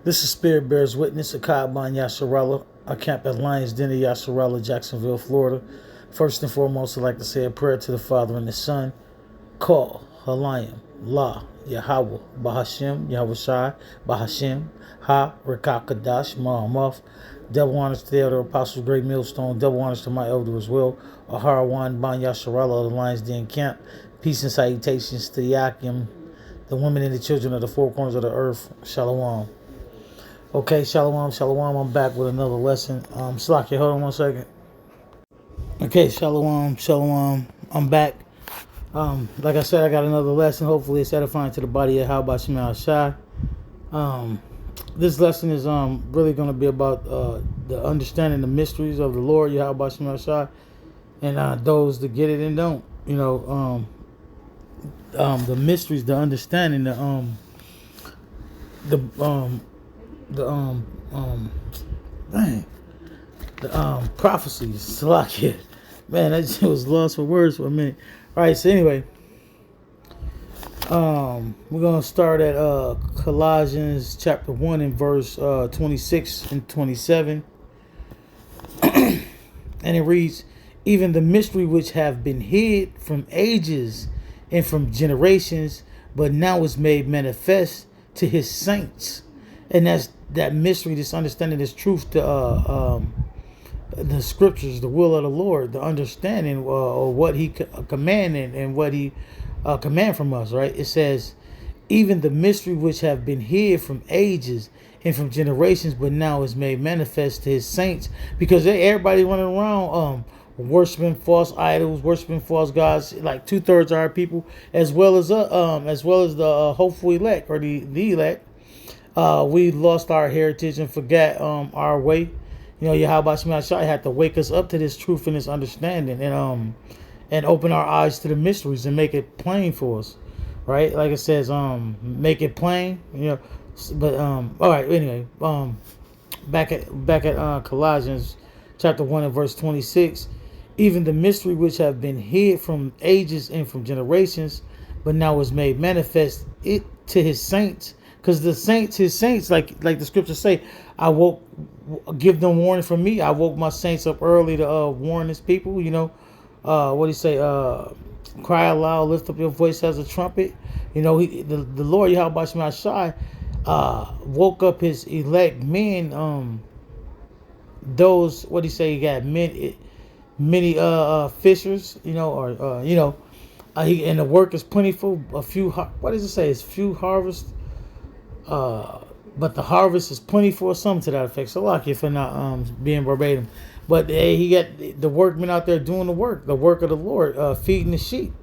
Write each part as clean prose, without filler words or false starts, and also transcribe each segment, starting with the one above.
This is Spirit Bears Witness, a Kaaban Yasharella. I camp at Lions Den of Yasharella, Jacksonville, Florida. First and foremost, I'd like to say a prayer to the Father and the Son. Call, Halayim, La, Yahweh, Bahashem, Yahweh Shai, Bahashem, Ha, Rekakadash, Mahamuff. Double honors to the elder apostles, great millstone. Double honors to my elder as well. Aharawan Ban Yasharella of the Lions Den camp. Peace and salutations to Yakim, the women and the children of the four corners of the earth. Shalom. Okay, shalom, shalom. I'm back with another lesson. Slakia, hold on one second. Okay, shalom, shalom. I'm back. Like I said, I got another lesson. Hopefully, it's edifying to the body of How about Shemal Shai. This lesson is really going to be about the understanding the mysteries of the Lord Yahweh Shemal Shai, and those that get it and don't. You know, the mysteries, the understanding, the prophecies. Salakia. Man, I just was lost for words for a minute. All right, so anyway, we're gonna start at Colossians chapter 1 and verse 26 and 27. And it reads, even the mystery which have been hid from ages and from generations, but now is made manifest to his saints. And that's that mystery, this understanding, this truth, the scriptures, the will of the Lord, the understanding of what he commanded and what he command from us, right? It says, even the mystery which have been hid from ages and from generations, but now is made manifest to his saints, because everybody running around worshiping false idols, worshiping false gods. Like 2/3 of our people, as well as the hopeful elect, or the elect. We lost our heritage and forgot our way. You know, Yahweh Shemal Shai had to wake us up to this truth and this understanding, and open our eyes to the mysteries and make it plain for us, right? Like it says, make it plain. You know, but all right. Anyway, back at Colossians chapter 1 and verse 26. Even the mystery which have been hid from ages and from generations, but now is made manifest it to his saints. Because the saints, his saints, like the scriptures say, give them warning from me. I woke my saints up early to warn his people. You know, what do you say? Cry aloud, lift up your voice as a trumpet. You know, the Lord Yahweh Shemal Shai woke up his elect men. Those, what do you say? He got many fishers. You know, or and the work is plentiful. What does it say? It's few harvest. But the harvest is plentiful, or something to that effect. So lucky for not being verbatim. But he got the workmen out there doing the work of the Lord, feeding the sheep.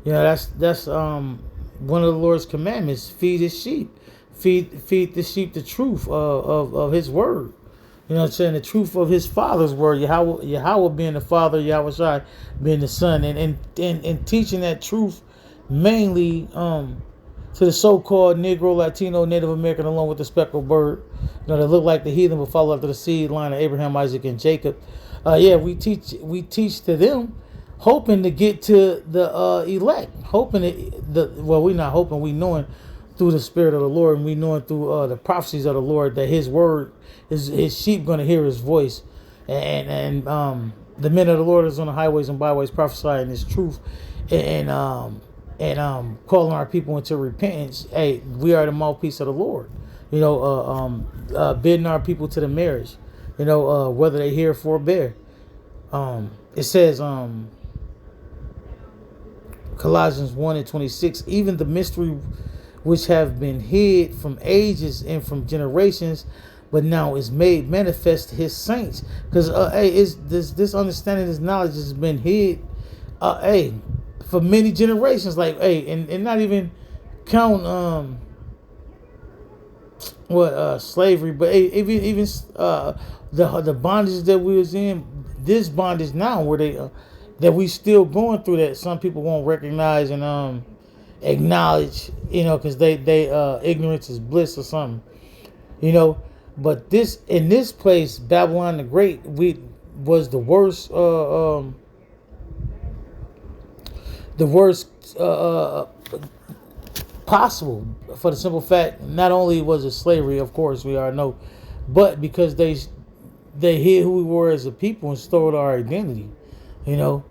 You know, that's one of the Lord's commandments: feed his sheep, feed the sheep the truth of his word. You know what I'm saying? The truth of his Father's word, Yahweh being the Father, Yahweh Shai being the Son, and teaching that truth mainly to the so-called Negro, Latino, Native American, along with the speckled bird, you know, that look like the heathen, but follow after the seed line of Abraham, Isaac, and Jacob. We teach to them, hoping to get to the elect, we're not hoping, we knowing through the Spirit of the Lord, and we knowing through the prophecies of the Lord that his word is his sheep going to hear his voice, and the men of the Lord is on the highways and byways prophesying his truth, and calling our people into repentance. Hey, we are the mouthpiece of the Lord. You know, bidding our people to the marriage. You know, whether they hear or forbear. It says, Colossians 1 and 26, even the mystery which have been hid from ages and from generations, but now is made manifest to his saints. Because is this understanding, this knowledge has been hid, for many generations. Like, and not even count slavery, but even the bondage that we was in, this bondage now, where they that we still going through, that some people won't recognize and acknowledge, you know, because they ignorance is bliss or something, you know. But in this place, Babylon the Great, was the worst possible for the simple fact, not only was it slavery, of course we already know, but because they hid who we were as a people and stole our identity. You know,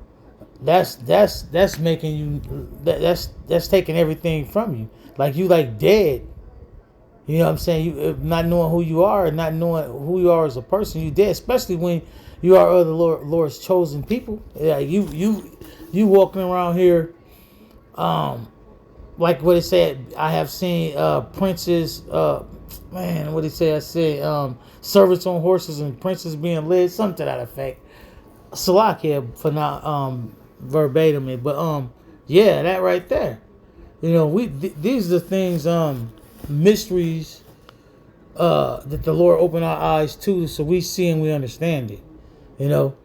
that's making you that's taking everything from you. Like you like dead. You know what I'm saying? You not knowing who you are and not knowing who you are as a person, you dead. Especially when you are other Lord's chosen people. Yeah, you walking around here, like what it said. I have seen princes. Man, what did it say? I said servants on horses and princes being led. Something to that effect. Salakia for not verbatim it, but yeah, that right there. You know, these are the things mysteries that the Lord opened our eyes to, so we see and we understand it. You know,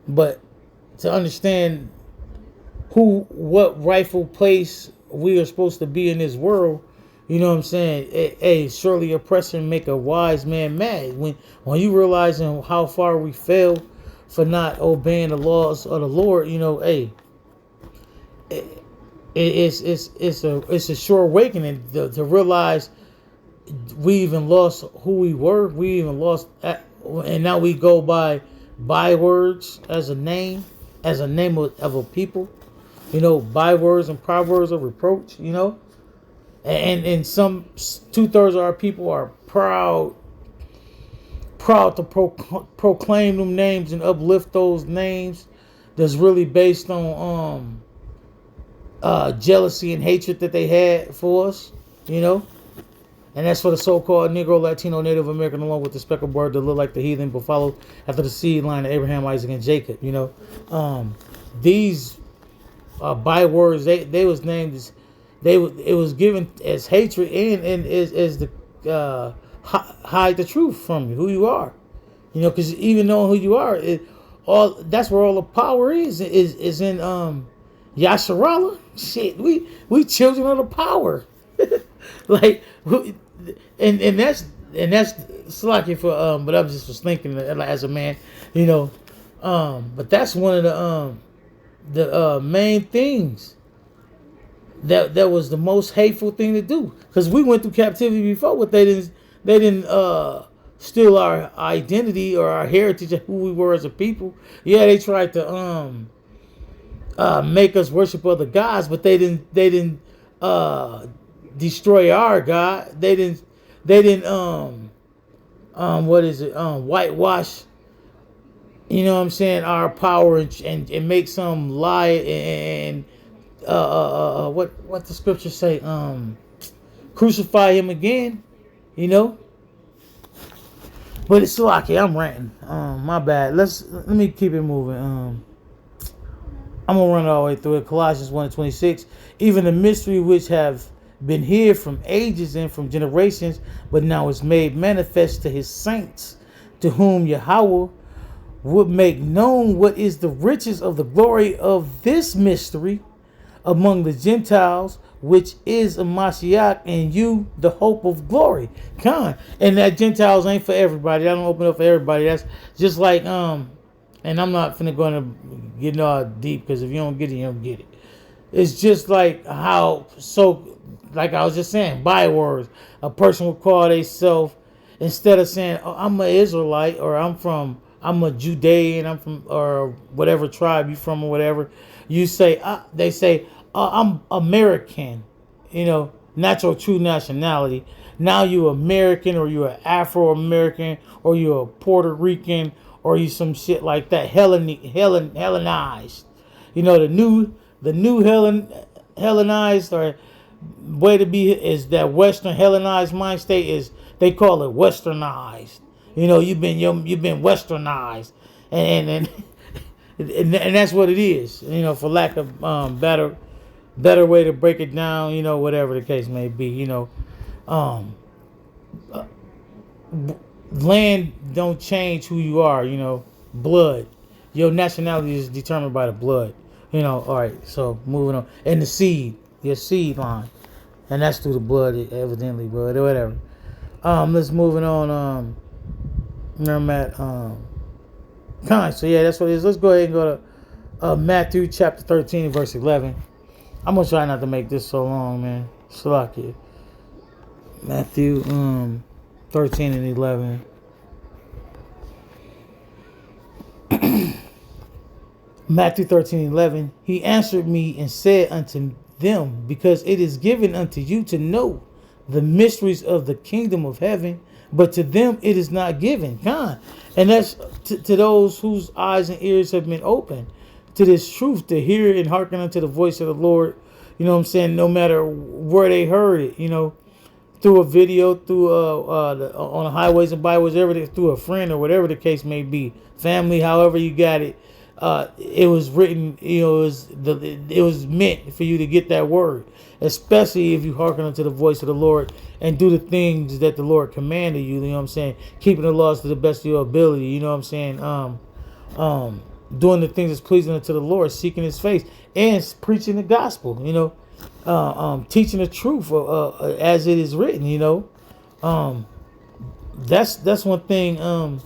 but to understand what rightful place we are supposed to be in this world, you know what I'm saying? Hey, surely oppression make a wise man mad. When you realizing how far we fell for not obeying the laws of the Lord, you know, hey, it's a sure awakening to realize we even lost who we were. We even lost, and now we go by bywords as a name of a people. You know, bywords and proverbs of reproach. You know, and some 2/3 of our people are proud to proclaim them names and uplift those names. That's really based on jealousy and hatred that they had for us. You know. And that's for the so-called Negro, Latino, Native American, along with the speckled bird that look like the heathen, but follow after the seed line of Abraham, Isaac, and Jacob. You know, these bywords they was named as it was given as hatred and as the hide the truth from you, who you are. You know, because even knowing who you are, that's where all the power is in Yasharala. Shit, we children of the power. Like, and that's slucky for but I'm just was thinking as a man, you know, but that's one of the main things that was the most hateful thing to do, because we went through captivity before, but they didn't steal our identity or our heritage of who we were as a people. Yeah, they tried to make us worship other gods, but they didn't destroy our God. They didn't whitewash, you know what I'm saying, our power and make some lie and what the scriptures say, crucify him again, you know. But it's lucky I'm ranting. My bad. Let me keep it moving. I'm gonna run all the way through it. Colossians 1:26. Even the mystery which have been hid from ages and from generations, but now is made manifest to his saints, to whom Yahweh would make known what is the riches of the glory of this mystery among the Gentiles, which is a Mashiach, and you the hope of glory. Con. And that Gentiles ain't for everybody. I don't open up for everybody. That's just like and I'm not finna go into getting all deep, because if you don't get it, you don't get it. It's just like how, so like I was just saying, bywords. A person would call themselves, instead of saying, oh, I'm an Israelite, or I'm a Judean, I'm from, or whatever tribe you from, or whatever. You say, they say, I'm American, you know, not your true nationality. Now you're American, or you're an Afro-American, or you're a Puerto Rican, or you some shit like that, Hellenized. You know, the new Hellenized, or way to be is that Western Hellenized mind state, is they call it Westernized. You know, you've been Westernized, and that's what it is. You know, for lack of better way to break it down. You know, whatever the case may be. You know, land don't change who you are. You know, blood. Your nationality is determined by the blood. You know. All right. So moving on, and the seed, your seed line, and that's through the blood, evidently. But whatever. Let's moving on. Where I'm at. So yeah, that's what it is. Let's go ahead and go to Matthew chapter 13, verse 11. I'm gonna try not to make this so long, man. Salakia. Matthew 13 and 11. Matthew 13 and 11. He answered me and said unto them, because it is given unto you to know the mysteries of the kingdom of heaven, but to them it is not given. God. And that's to those whose eyes and ears have been opened to this truth, to hear and hearken unto the voice of the Lord. You know what I'm saying? No matter where they heard it, through a video, through on the highways and byways, through a friend or whatever the case may be, family, however you got it. It was written, it was meant for you to get that word, especially if you hearken unto the voice of the Lord and do the things that the Lord commanded you. You know what I'm saying? Keeping the laws to the best of your ability. You know what I'm saying? Doing the things that's pleasing unto the Lord, seeking His face, and preaching the gospel. Teaching the truth as it is written. That's one thing.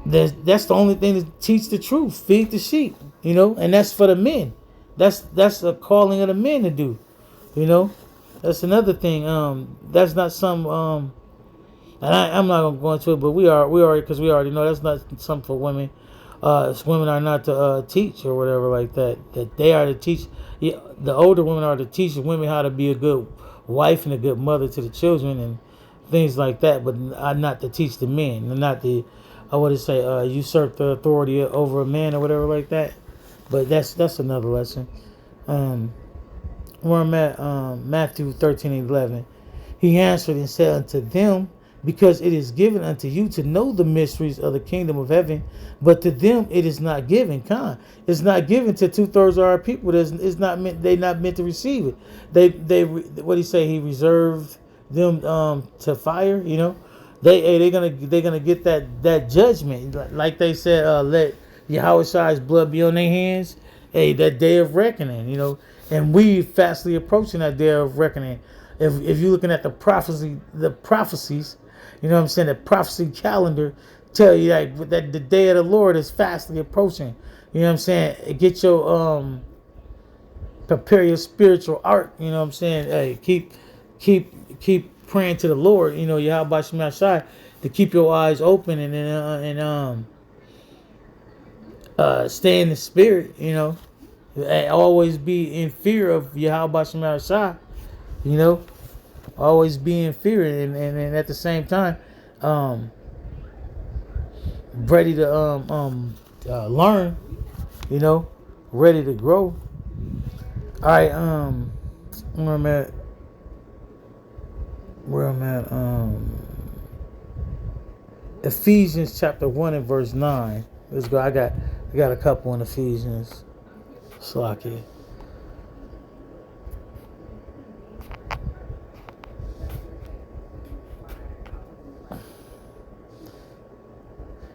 That's the only thing to teach the truth, feed the sheep, and that's for the men. That's a calling of the men to do, That's another thing. That's not some and I'm not gonna go into it, but we already because we already know that's not something for women. Women are not to teach or whatever like that. That they are to teach. Yeah, the older women are to teach women how to be a good wife and a good mother to the children and things like that, but not to teach the men, not the usurp the authority over a man or whatever like that. But that's another lesson. Where I'm at, Matthew 13 and 11. He answered and said unto them, because it is given unto you to know the mysteries of the kingdom of heaven, but to them it is not given. It's not given to 2/3 of our people. It's not meant. They're not meant to receive it. What he say? He reserved them to fire. They're gonna get that judgment. Like they said, let Yahweh's blood be on their hands. Hey, that day of reckoning. And we fastly approaching that day of reckoning. If you're looking at the prophecies, you know what I'm saying, the prophecy calendar tell you that the day of the Lord is fastly approaching. You know what I'm saying? Get your prepare your spiritual ark. You know what I'm saying? Hey, keep praying to the Lord. Yahweh Shemashai, to keep your eyes open and stay in the spirit. Always be in fear of Yahweh Shemashai. Always be in fear and at the same time, ready to learn, ready to grow. All right, where I'm at, Ephesians chapter 1 and verse 9. Let's go. I got a couple in Ephesians. Slaki.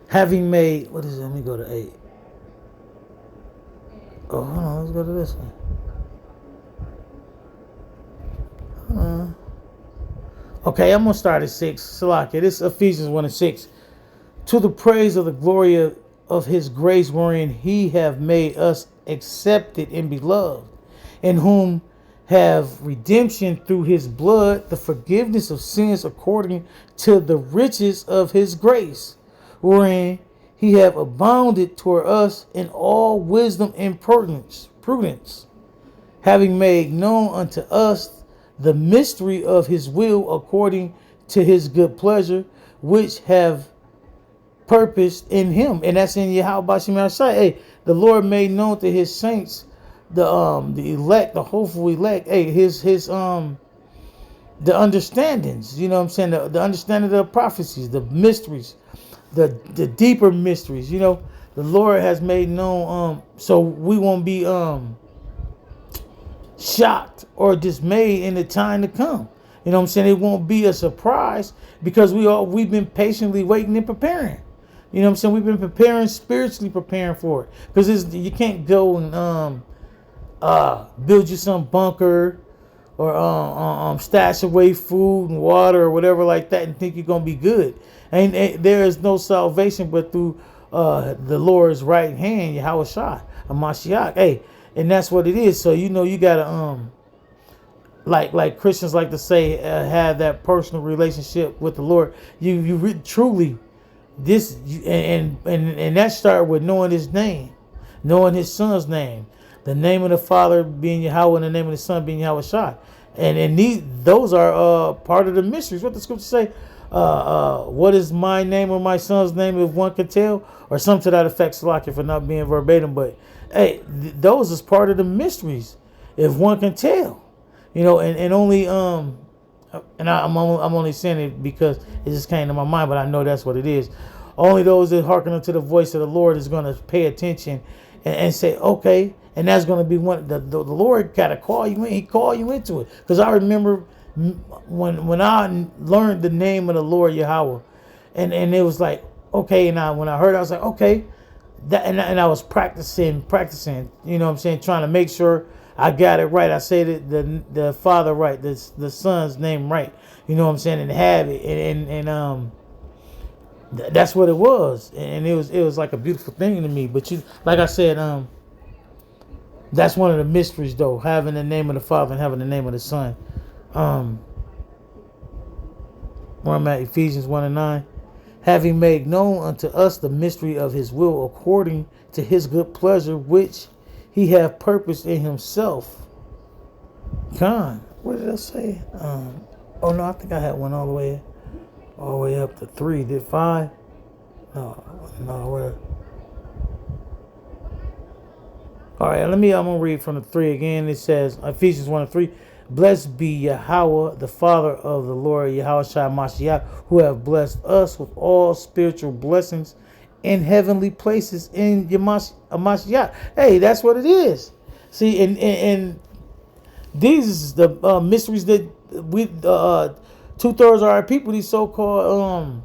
Having made, what is it? Let me go to 8. Oh, hold on. Let's go to this one. Okay, I'm going to start at 6. Salaki. This is Ephesians 1 and 6. To the praise of the glory of His grace, wherein He have made us accepted and beloved, in whom have redemption through His blood, the forgiveness of sins according to the riches of His grace, wherein He have abounded toward us in all wisdom and prudence, having made known unto us the mystery of His will according to His good pleasure, which have purposed in Him. And that's in Yahweh Shemashai. Hey, the Lord made known to His saints, the elect, the hopeful elect. Hey, his the understandings. You know what I'm saying? The understanding of the prophecies, the mysteries, the deeper mysteries. The Lord has made known. So we won't be shocked or dismayed in the time to come. You know what I'm saying? It won't be a surprise because we've been patiently waiting and preparing. You know what I'm saying? We've been preparing, spiritually preparing for it. Because you can't go and build you some bunker or stash away food and water or whatever like that and think you're going to be good. And there is no salvation but through the Lord's right hand, Yahweh Shai, a Mashiach. Hey, and that's what it is. So you got to like Christians like to say, have that personal relationship with the Lord. Truly this, and that started with knowing His name, knowing His Son's name, the name of the Father being Yahweh, and the name of the Son being Yahweh Shai. Those are part of the mysteries. What the scriptures say, what is my name or my son's name, if one could tell, or something to that effect. Salaki for not being verbatim, but hey, those is part of the mysteries, if one can tell, and only and I'm only saying it because it just came to my mind, but I know that's what it is. Only those that hearken unto the voice of the Lord is going to pay attention and say, okay. And that's going to be one. The Lord got to call you in. He called you into it. Because I remember when I learned the name of the Lord Yahweh, and it was like, okay. And when I heard it, I was like, okay. And I was practicing. You know what I'm saying? Trying to make sure I got it right. I said the Father right, the Son's name right. You know what I'm saying? And have it. And that's what it was. And it was like a beautiful thing to me. But like I said, that's one of the mysteries, though, having the name of the Father and having the name of the Son. Where I'm at, Ephesians 1:9. Having made known unto us the mystery of His will, according to His good pleasure, which He hath purposed in Himself. What did I say? Oh no, I think I had one all the way up to 3. Did 5? No, where? All right, I'm gonna read from the 3 again. It says, Ephesians 1:3, blessed be Yahweh, the Father of the Lord Yahweh Shai Mashiach, who have blessed us with all spiritual blessings in heavenly places in Mashiach. Hey, that's what it is. See, and these is the mysteries that we 2/3 of our people, these so-called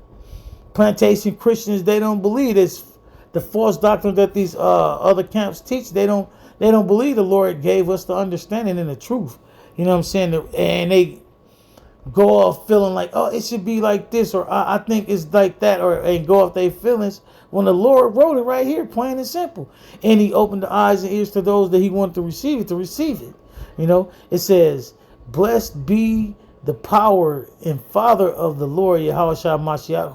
plantation Christians, they don't believe this. The false doctrine that these other camps teach, they don't believe the Lord gave us the understanding and the truth. You know what I'm saying? And they go off feeling like, oh, it should be like this, or I think it's like that, and go off their feelings when the Lord wrote it right here, plain and simple. And He opened the eyes and ears to those that He wanted to receive it. It says, blessed be the power and Father of the Lord Yahweh Shai Mashiach,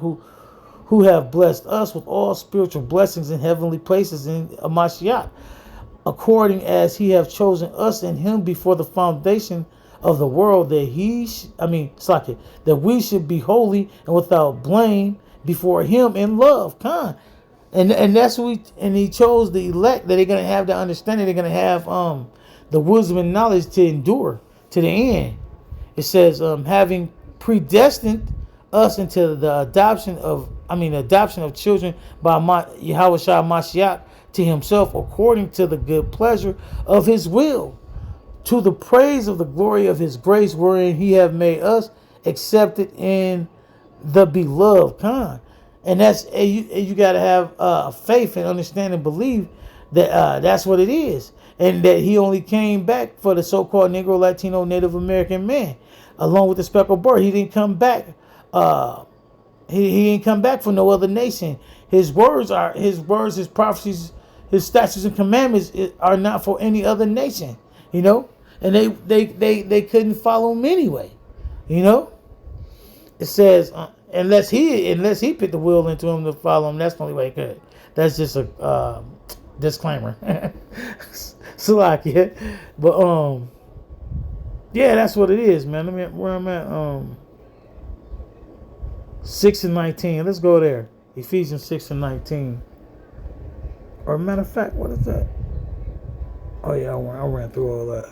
who have blessed us with all spiritual blessings in heavenly places in Mashiach, according as He have chosen us in Him before the foundation of the world, that we should be holy and without blame before Him in love. And that's and He chose the elect, that they're gonna have the understanding, they're gonna have the wisdom and knowledge to endure to the end. It says, having predestined us into the adoption of children by Yahweh Shai Mashiach to Himself, according to the good pleasure of His will, to the praise of the glory of His grace, wherein He have made us accepted in the beloved. And that's you got to have faith and understand and believe that that's what it is, and that He only came back for the so-called Negro, Latino, Native American man, along with the speckled bird. He didn't come back. He ain't come back for no other nation. His words, His prophecies, His statutes and commandments are not for any other nation. And they couldn't follow Him anyway. It says unless he put the will into Him to follow Him, that's the only way He could. That's just a disclaimer. Salakia. But yeah, that's what it is, man. Let me where I'm at. 6:19. Let's go there. Ephesians 6:19. Or matter of fact, what is that? Oh yeah, I ran through all that.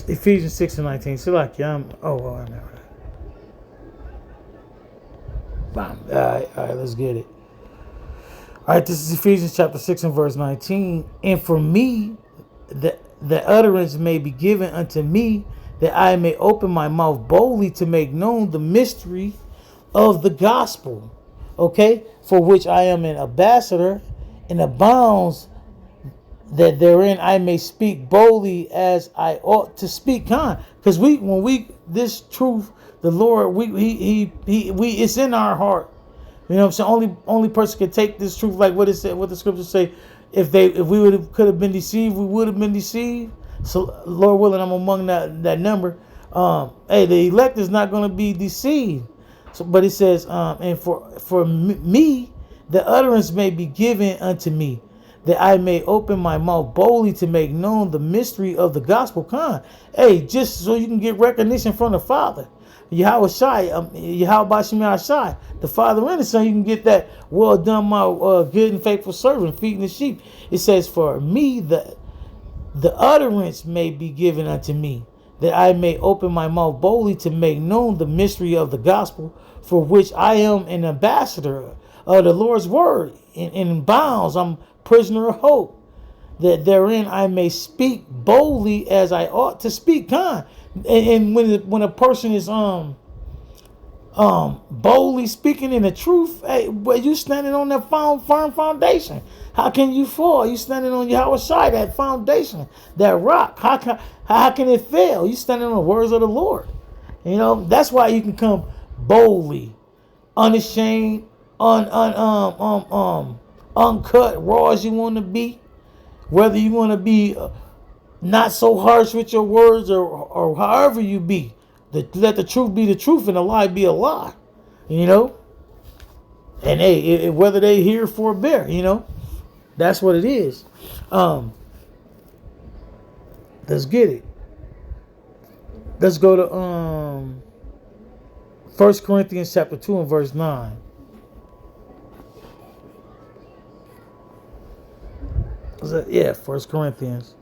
Ephesians 6:19. So like, yeah, I know that. All right, let's get it. All right, this is Ephesians chapter 6 and verse 19. And for me, the utterance may be given unto me, that I may open my mouth boldly to make known the mystery of the gospel, okay, for which I am an ambassador, and abounds, that therein I may speak boldly as I ought to speak. Because this truth, the Lord, it's in our heart. You know what I'm saying? Only person can take this truth, like what it said, what the scriptures say. If we could have been deceived, we would have been deceived. So Lord willing, I'm among that number. Hey, the elect is not going to be deceived. So, but it says, and for me, the utterance may be given unto me, that I may open my mouth boldly to make known the mystery of the gospel. Hey, just so you can get recognition from the Father. Yahweh Shai, Yahweh Shai, the Father and the Son, you can get that well done, my good and faithful servant, feeding the sheep. It says, for me, the utterance may be given unto me, that I may open my mouth boldly to make known the mystery of the gospel, for which I am an ambassador of the Lord's word, in bounds. I'm prisoner of hope, that therein I may speak boldly as I ought to speak. And when a person is boldly speaking in the truth, hey, but you standing on that firm foundation. How can you fall? You standing on Yahweh Shai, that foundation, that rock. How can it fail? You standing on the words of the Lord. You know, that's why you can come boldly, unashamed, uncut, raw as you want to be. Whether you want to be not so harsh with your words, or however you be. Let the truth be the truth and the lie be a lie. You know? And hey, whether they hear for bear, you know? That's what it is. Let's get it. Let's go to 1 Corinthians chapter 2 and verse 9. Yeah, 1 Corinthians.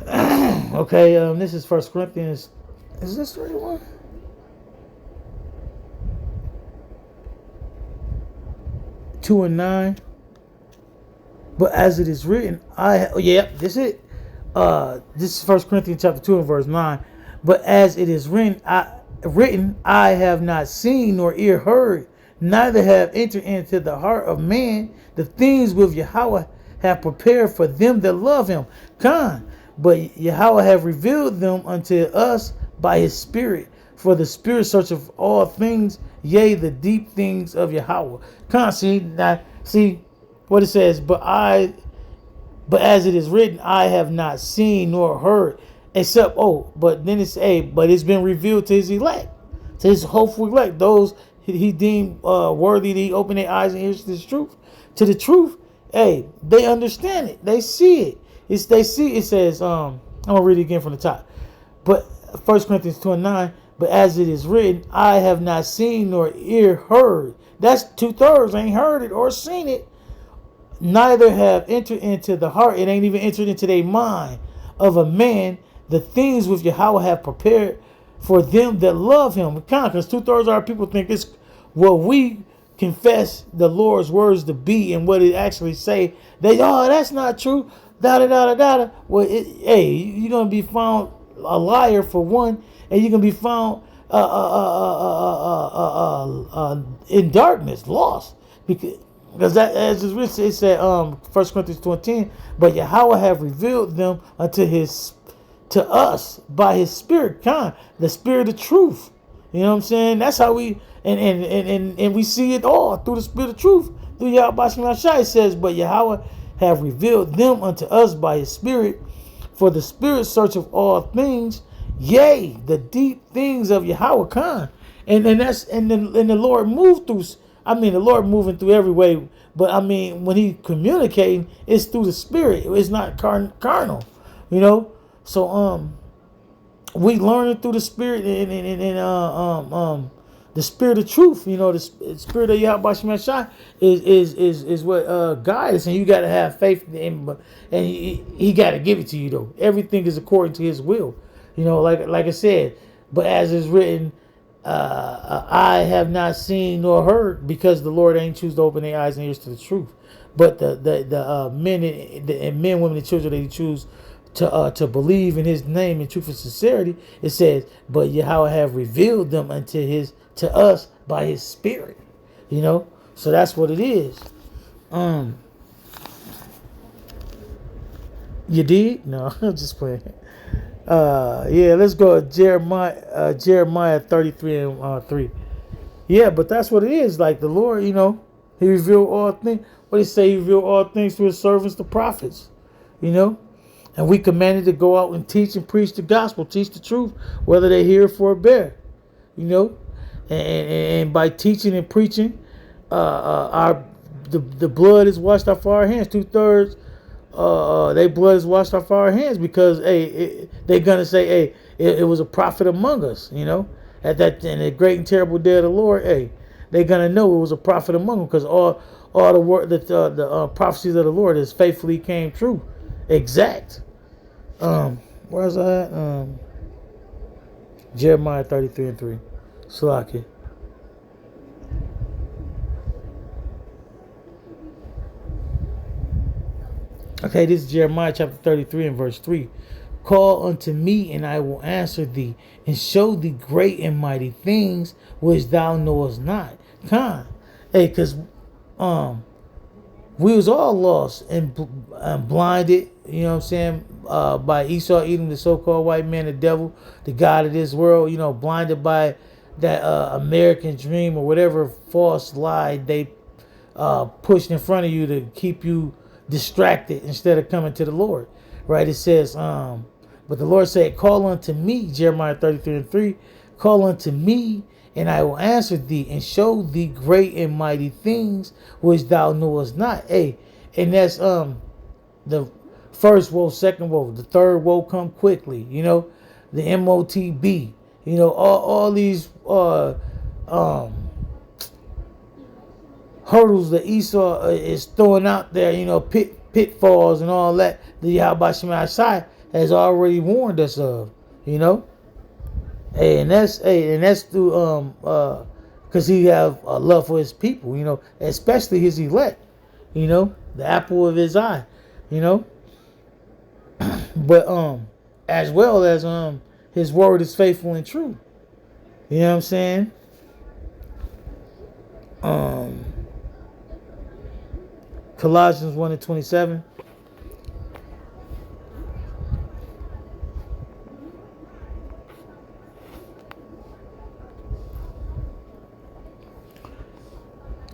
Okay, this is 1 Corinthians. Is this the right one? Two and 9. But as it is written, this is it. This is 1 Corinthians chapter 2 and verse 9. But as it is written, I have not seen nor ear heard, neither have entered into the heart of man the things which Yahweh have prepared for them that love him. But Yahweh have revealed them unto us by his Spirit. For the Spirit searcheth all things, yea, the deep things of Yahweh. See what it says. But as it is written, I have not seen nor heard, except but then it's but it's been revealed to his elect, to his hopeful elect, those he deemed worthy to open their eyes and ears to the truth. Hey, they understand it, they see it. It says, I'm gonna read it again from the top. But 1 Corinthians 2 and 9, but as it is written, I have not seen nor ear heard. That's 2/3, ain't heard it or seen it. Neither have entered into the heart, it ain't even entered into their mind of a man, the things which Yahweh have prepared for them that love him. Because 2/3 of our people think it's what we confess the Lord's words to be and what it actually say. That's not true. Well, you're gonna be found a liar for one, and you're gonna be found in darkness, lost, because that, as is written, it said 1 Corinthians 2:10, but Yahweh have revealed them to us by his Spirit, the Spirit of truth. You know what I'm saying? That's how we and we see it all through the Spirit of truth, through Yahweh Shai. It says, but Yahweh have revealed them unto us by his Spirit, for the Spirit searcheth all things, yea, the deep things of Yahweh. And the Lord moved through. I mean, the Lord moving through every way, but I mean, when he communicating, it's through the Spirit. It's not carnal, you know. So we learn it through the Spirit and the Spirit of truth. You know, the Spirit of Yahweh Shai is what guides us, and you got to have faith in him, and he got to give it to you though. Everything is according to his will. You know, like I said, but as is written. I have not seen nor heard, because the Lord ain't choose to open their eyes and ears to the truth. But the men, women, and children that he choose to believe in his name in truth and sincerity, it says, but Yahweh have revealed them to us by his Spirit. You know, so that's what it is. You did? No, I'm just playing. Let's go to Jeremiah 33 and 3. Yeah, but that's what it is. Like the Lord, you know, He revealed all things. What he say? He revealed all things to his servants, the prophets. You know? And we commanded to go out and teach and preach the gospel, teach the truth, whether they hear it or bear. You know? And by teaching and preaching, the blood is washed off our hands. 2/3 their blood is washed off our hands, because they're gonna say, hey, it was a prophet among us, you know, at that in the great and terrible day of the Lord. Hey, they're gonna know it was a prophet among them, because all the word that the prophecies of the Lord is faithfully came true, exact. Where's that? Jeremiah 33:3. Salaki. Okay, this is Jeremiah chapter 33 and verse 3. Call unto me, and I will answer thee, and show thee great and mighty things which thou knowest not. Con. Hey, because we was all lost and blinded, you know what I'm saying, by Esau, Edom, the so-called white man, the devil, the god of this world, you know, blinded by that American dream or whatever false lie they pushed in front of you to keep you distracted instead of coming to the Lord. Right? It says, but the Lord said, call unto me, Jeremiah 33:3, call unto me, and I will answer thee, and show thee great and mighty things which thou knowest not. Hey, and that's the first woe, second woe, the third woe come quickly. You know, the MOTB. You know, all these hurdles that Esau is throwing out there. You know, pitfalls and all that. The Yahweh Shema Shai has already warned us of. You know. And that's through because he have a love for his people, you know, especially his elect, you know, the apple of his eye, you know. But as well as his word is faithful and true. You know what I'm saying? Colossians 1:27.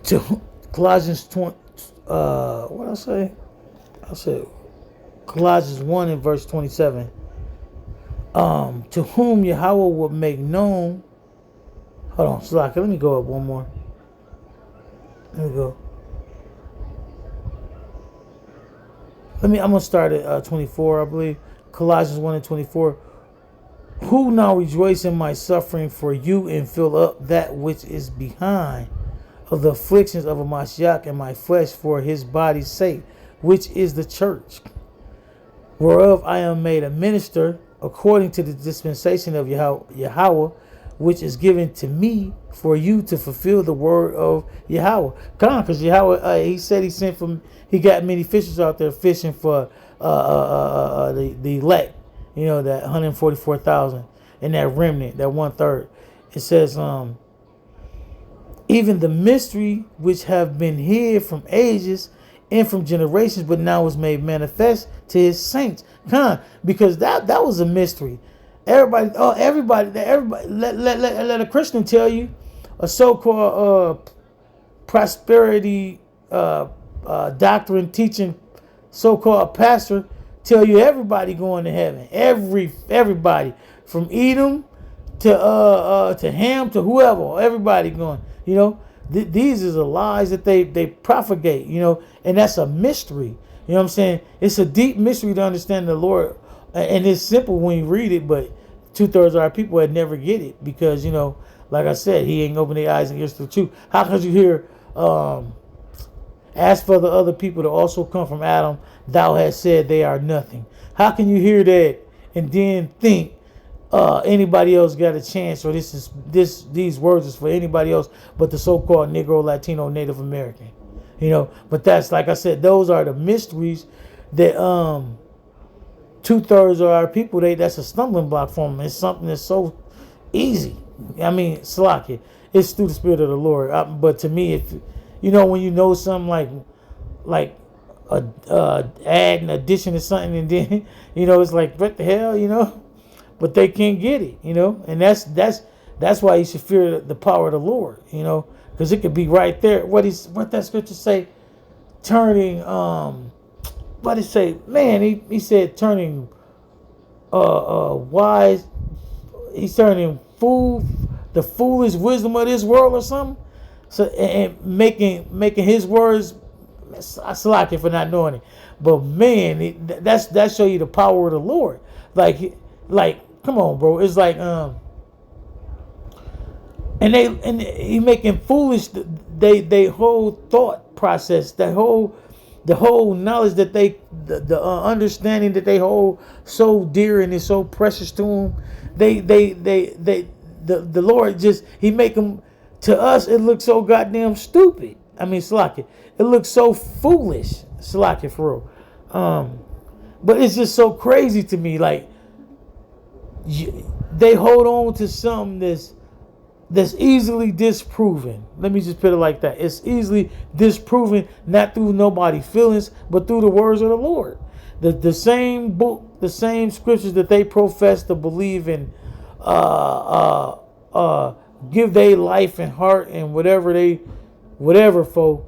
To Colossians 20, what I say? I said Colossians 1 and verse 27. To whom Yahweh would make known. Hold on, Slack. Let me go up one more. Let me go. I'm gonna start at 24, I believe. Colossians 1 and 24. Who now rejoice in my suffering for you, and fill up that which is behind of the afflictions of a Mashiach in my flesh for his body's sake, which is the church, whereof I am made a minister according to the dispensation of Yahweh, which is given to me for you to fulfill the word of Yahweh. Because Yahweh, he said he got many fishers out there fishing for the elect, you know, that 144,000 and that remnant, that 1/3. It says, even the mystery which have been hid from ages and from generations, but now was made manifest to his saints. Because that was a mystery. Everybody, let a Christian tell you, a so-called prosperity doctrine teaching so-called pastor tell you everybody going to heaven. Everybody from Edom to Ham to whoever, everybody going. You know, these are the lies that they propagate, you know, and that's a mystery. You know what I'm saying? It's a deep mystery to understand the Lord. And it's simple when you read it, but 2/3 of our people would never get it because, you know, like I said, he ain't opened their eyes and ears to the truth. How could you hear, as for the other people to also come from Adam, thou hast said they are nothing? How can you hear that and then think, anybody else got a chance, or these words is for anybody else but the so-called Negro, Latino, Native American, you know? But that's, like I said, those are the mysteries that 2/3 of our people, that's a stumbling block for them. It's something that's so easy. I mean, Slakia, it's through the Spirit of the Lord. But to me, if you know, when you know something like a add an addition to something, and then you know it's like, what the hell, you know? But they can't get it, you know, and that's why you should fear the power of the Lord, you know, because it could be right there. What that scripture say? Turning what did it say? Man, he said turning wise. He's turning the foolish wisdom of this world or something. So and making his words. I slack it for not knowing it, but man, that show you the power of the Lord. Like come on, bro. It's like and he making foolish they whole thought process, the whole knowledge that the understanding that they hold so dear and is so precious to them. The Lord just he make them, to us it looks so goddamn stupid. I mean, Slack it looks so foolish, Slack it for real. But it's just so crazy to me. Like they hold on to something that's easily disproven. Let me just put it like that. It's easily disproven, not through nobody's feelings, but through the words of the Lord. The same book, the same scriptures that they profess to believe in, give their life and heart and whatever for.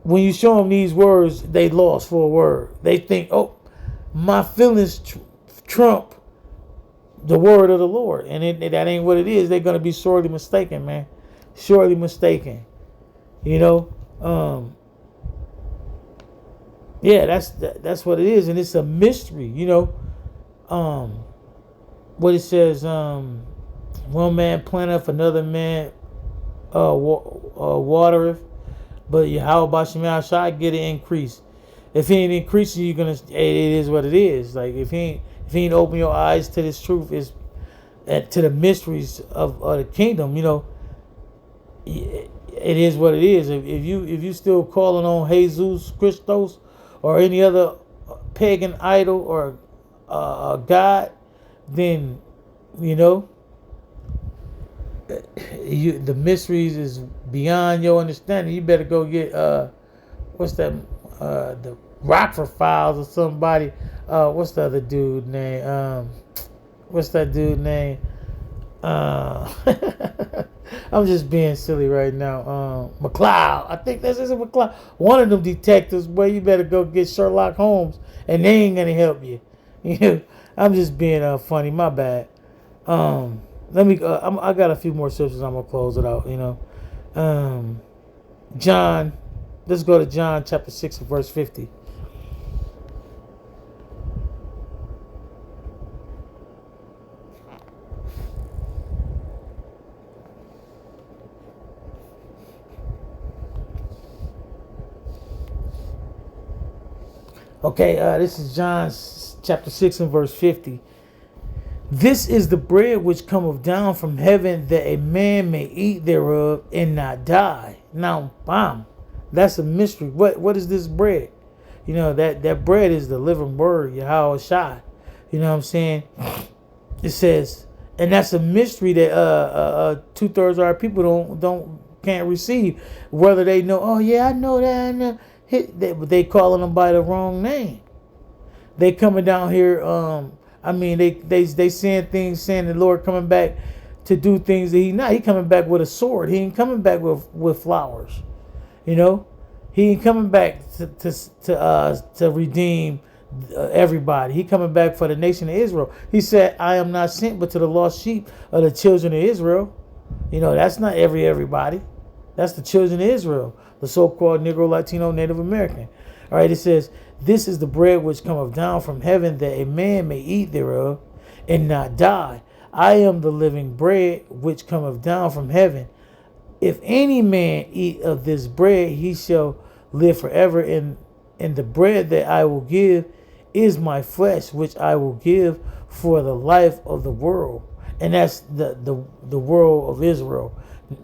When you show them these words, they lost for a word. They think, oh, my feelings trump the word of the Lord, and that ain't what it is. They're gonna be sorely mistaken, man. Sorely mistaken. You know, yeah, that's what it is, and it's a mystery. You know, what it says, one man planteth, another man watereth, but Yahweh Shema shall get an increase. If he ain't increasing, you're gonna. It is what it is. Like if he ain't open your eyes to this truth, is to the mysteries of the kingdom. You know, it is what it is. If you still calling on Jesus Christos or any other pagan idol or God, then you know the mysteries is beyond your understanding. You better go get what's that? The Rockford Files or somebody. What's the other dude name? What's that dude name? I'm just being silly right now. McCloud. I think this is a McCloud. One of them detectives. Boy, you better go get Sherlock Holmes, and they ain't gonna help you. I'm just being funny. My bad. Let me. I got a few more scriptures. I'm gonna close it out. You know, John. Let's go to John chapter 6 verse 50. Okay, this is John chapter 6 and verse 50. This is the bread which cometh down from heaven, that a man may eat thereof and not die. Now, bam. That's a mystery. What is this bread? You know, that bread is the living word, Yahweh Shai. You know what I'm saying? It says, and that's a mystery that 2/3 of our people can't receive. Whether they know, oh yeah, I know that, I know. They calling them by the wrong name. They coming down here. I mean, they saying things, saying the Lord coming back to do things that he coming back with a sword. He ain't coming back with flowers. You know, he ain't coming back to redeem everybody. He coming back for the nation of Israel. He said, I am not sent but to the lost sheep of the children of Israel. You know, that's not everybody. That's the children of Israel, the so-called Negro, Latino, Native American. All right, it says, this is the bread which cometh down from heaven, that a man may eat thereof and not die. I am the living bread which cometh down from heaven. If any man eat of this bread, he shall live forever. And the bread that I will give is my flesh, which I will give for the life of the world. And that's the world of Israel,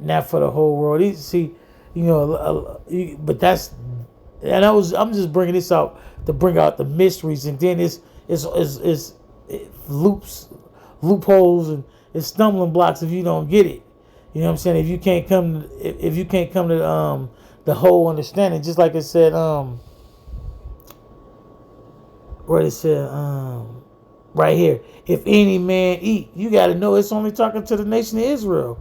not for the whole world. See, you know, but that's, and I'm just bringing this out to bring out the mysteries, and then it loopholes, and it's stumbling blocks if you don't get it. You know what I'm saying? If you can't come to the whole understanding, just like it said, where it said, right here, if any man eat, you got to know it's only talking to the nation of Israel.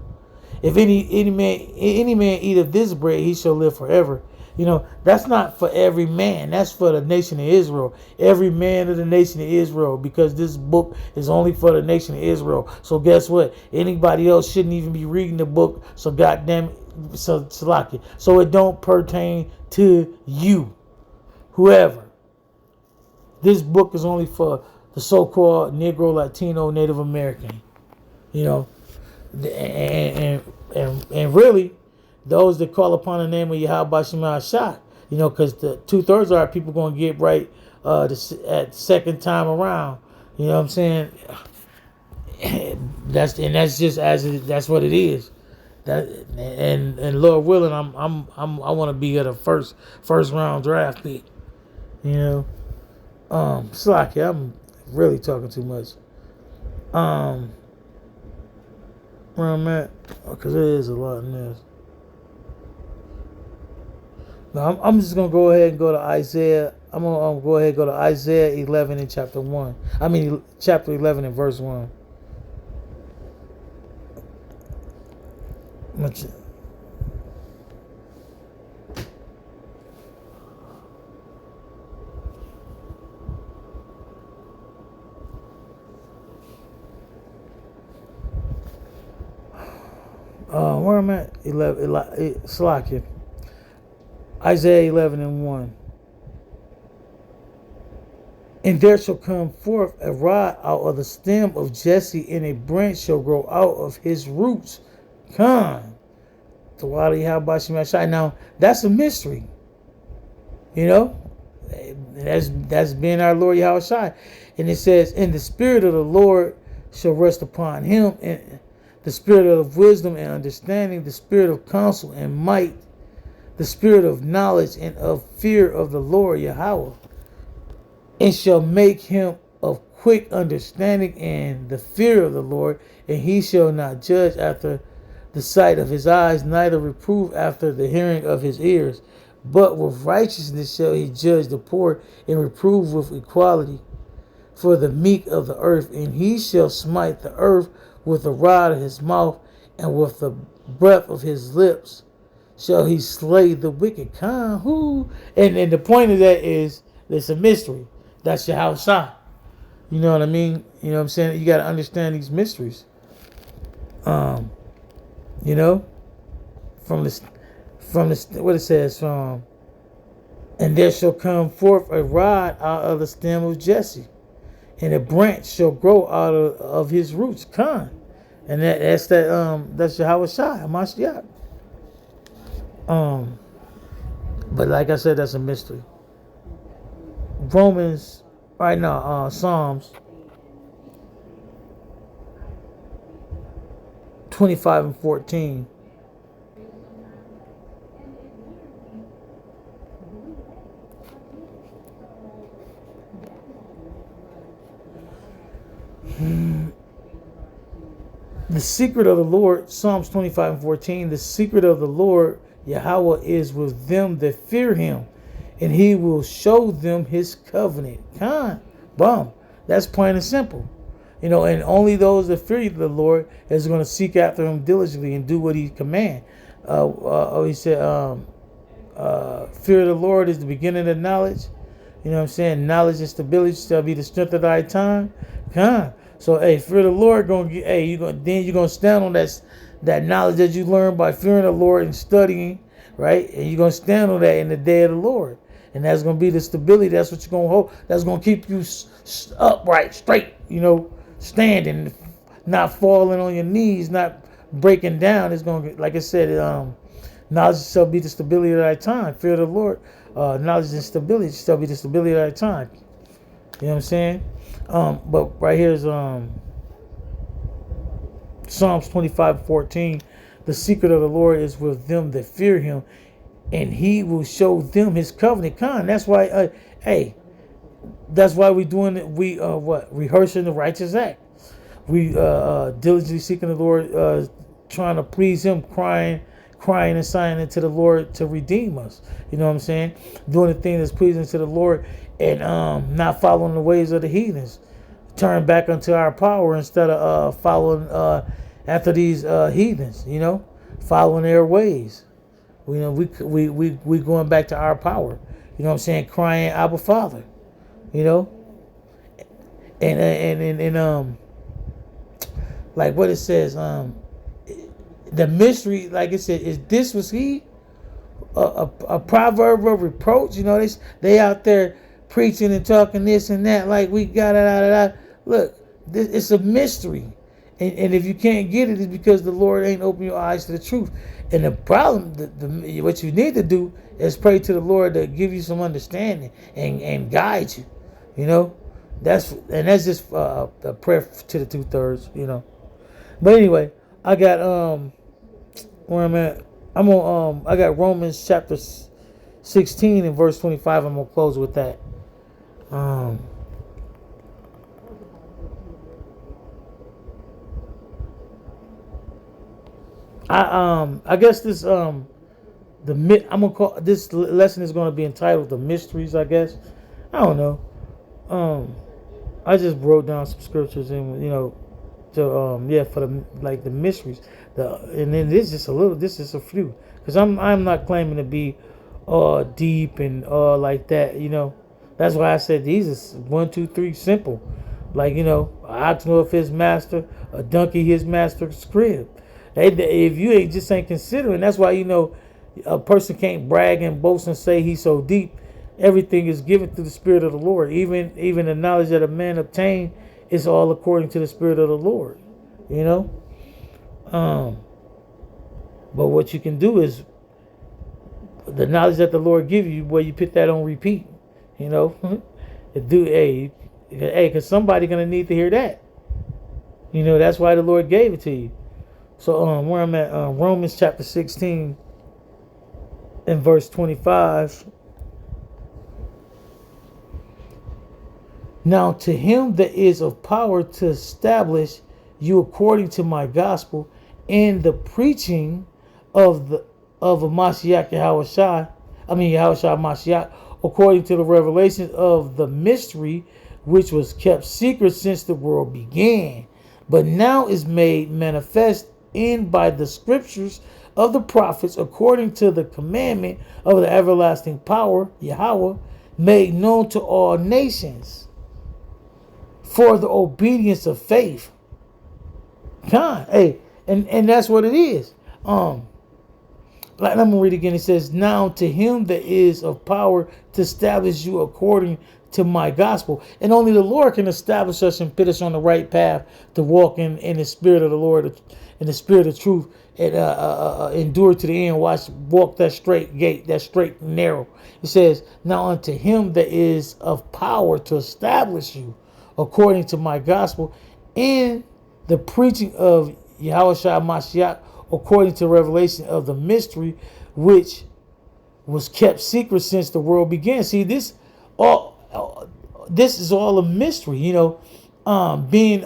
If any man eat of this bread, he shall live forever. You know, that's not for every man. That's for the nation of Israel. Every man of the nation of Israel, because this book is only for the nation of Israel. So guess what? Anybody else shouldn't even be reading the book. So goddamn it, so it don't pertain to you, whoever. This book is only for the so-called Negro, Latino, Native American. You know, and really, those that call upon the name of Yahweh Shema Shah, you know, because the 2/3 of our people going to get right at second time around. You know what I'm saying? That's just that's what it is. That and Lord willing, I want to be at a first round draft pick. You know, Slacky, I'm really talking too much. Where I'm at, because there is a lot in this. Now, I'm just going to go ahead and go to Isaiah. I'm going to go ahead and go to Isaiah 11 in chapter 1. I mean, chapter 11 and verse 1. Where I'm at? 11, Slakia. Isaiah 11 and 1. And there shall come forth a rod out of the stem of Jesse, and a branch shall grow out of his roots. Come. Now, that's a mystery. You know? That's being our Lord Yahweh Shai. And it says, and the Spirit of the Lord shall rest upon him, and the Spirit of wisdom and understanding, the Spirit of counsel and might, the Spirit of knowledge and of fear of the Lord Yahweh, and shall make him of quick understanding and the fear of the Lord, and he shall not judge after the sight of his eyes, neither reprove after the hearing of his ears, but with righteousness shall he judge the poor, and reprove with equality for the meek of the earth, and he shall smite the earth with the rod of his mouth, and with the breath of his lips shall he slay the wicked. And the point of that is, it's a mystery. That's your house shot. You know what I mean? You know what I'm saying? You got to understand these mysteries. You know, from what it says, and there shall come forth a rod out of the stem of Jesse, and a branch shall grow out of his roots. And that's Yahweh Shai, Mashiach. But like I said, that's a mystery. Psalms 25 and 14. The secret of the Lord, Psalms 25 and 14, the secret of the Lord Yahweh is with them that fear him, and he will show them his covenant. That's plain and simple. You know, and only those that fear the Lord is going to seek after him diligently and do what he commands. He said, fear of the Lord is the beginning of knowledge. You know what I'm saying? Knowledge and stability shall be the strength of thy time. So, fear of the Lord you're gonna stand on that knowledge that you learned by fearing the Lord and studying, right? And you're gonna stand on that in the day of the Lord, and that's gonna be the stability. That's what you're gonna hold. That's gonna keep you upright, straight. You know, standing, not falling on your knees, not breaking down. It's gonna, like I said, knowledge shall be the stability of thy time. Fear of the Lord, knowledge and stability shall be the stability of thy time. You know what I'm saying? But right here's Psalms 25:14. The secret of the Lord is with them that fear him, and he will show them his covenant. That's why, that's why we doing it. We rehearsing the righteous act. We diligently seeking the Lord, trying to please him, crying and sighing to the Lord to redeem us. You know what I'm saying? Doing the thing that's pleasing to the Lord, and not following the ways of the heathens. Turn back unto our power instead of following after these heathens. You know, following their ways. We going back to our power. You know what I'm saying? Crying, Abba Father. You know, and like what it says, the mystery, like it said, is this was he a proverb of reproach? You know, they out there preaching and talking this and that, like we got it. Look, it's a mystery. And if you can't get it, it's because the Lord ain't open your eyes to the truth. And the problem, what you need to do is pray to the Lord to give you some understanding and guide you. You know, that's just a prayer to the 2/3. You know, but anyway, I got where I'm at. I got Romans chapter 16 and verse 25. I'm gonna close with that. I guess this I'm gonna call this lesson is gonna be entitled "The Mysteries." I guess I don't know. I just wrote down some scriptures and to for the mysteries. And then this is a few because I'm not claiming to be deep and like that. You know, that's why I said these is 1, 2, 3 simple. Like an ox know if his master, a donkey his master's crib. If you ain't just ain't considering, that's why a person can't brag and boast and say he's so deep. Everything is given through the Spirit of the Lord. Even the knowledge that a man obtained is all according to the Spirit of the Lord. You know. But what you can do is the knowledge that the Lord give you, where you put that on repeat. You know, because somebody gonna need to hear that. You know, that's why the Lord gave it to you. So where I'm at, Romans chapter 16 and verse 25. Now to him that is of power to establish you according to my gospel and the preaching of a Mashiach Yahushua Mashiach, according to the revelation of the mystery which was kept secret since the world began, but now is made manifest in by the scriptures of the prophets, according to the commandment of the everlasting power, Yahweh, made known to all nations for the obedience of faith. And that's what it is. Like, I'm gonna read again. It says, now to him that is of power to establish you according to my gospel. And only the Lord can establish us and put us on the right path to walk in the Spirit of the Lord, in the Spirit of truth, and endure to the end. Walk that straight gate, that straight and narrow. It says, now unto him that is of power to establish you according to my gospel in the preaching of Yahushua Mashiach, according to revelation of the mystery which was kept secret since the world began. See, this is all a mystery, being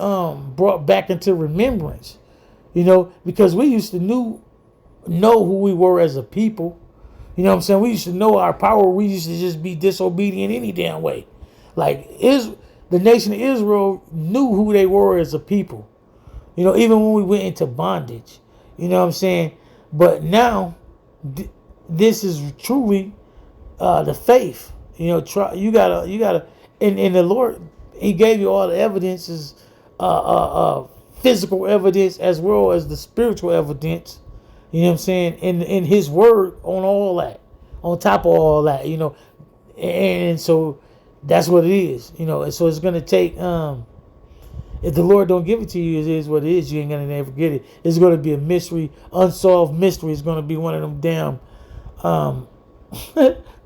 brought back into remembrance, because we used to know who we were as a people. You know what I'm saying? We used to know our power. We used to just be disobedient any damn way. Like, the nation of Israel knew who they were as a people. Even when we went into bondage. You know what I'm saying? But now, this is truly the faith. You gotta, and the Lord, He gave you all the evidences, physical evidence as well as the spiritual evidence. You know what I'm saying? In His Word on all that, on top of all that, and so that's what it is. And so it's gonna take. If the Lord don't give it to you, it is what it is. You ain't gonna never get it. It's gonna be a mystery, unsolved mystery. It's gonna be one of them damn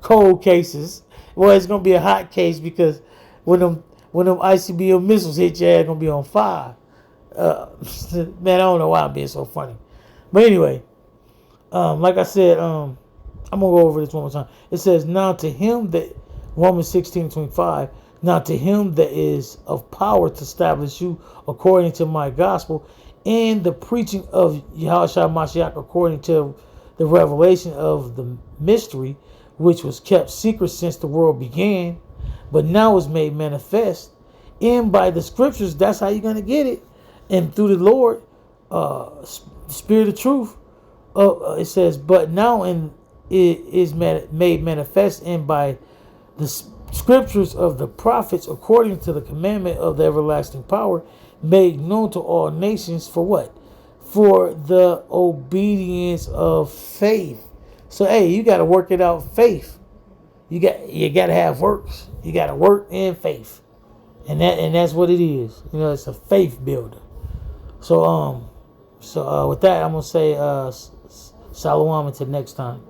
cold cases. Well, it's gonna be a hot case because when them ICBM missiles hit your ass, gonna be on fire. Man, I don't know why I'm being so funny, but anyway, like I said, I'm gonna go over this one more time. It says, now to him that, Romans 16:25. Now to him that is of power to establish you according to my gospel and the preaching of Yahushua Mashiach, according to the revelation of the mystery which was kept secret since the world began, but now is made manifest in by the scriptures. That's how you're going to get it. And through the Lord, Spirit of truth, it says, but now it is made manifest in by the scriptures of the prophets, according to the commandment of the everlasting power, made known to all nations for what? For the obedience of faith. So hey, you got to work it out faith. You got to have works. You got to work in faith, and that's what it is. It's a faith builder. So with that, I'm gonna say shalom until next time.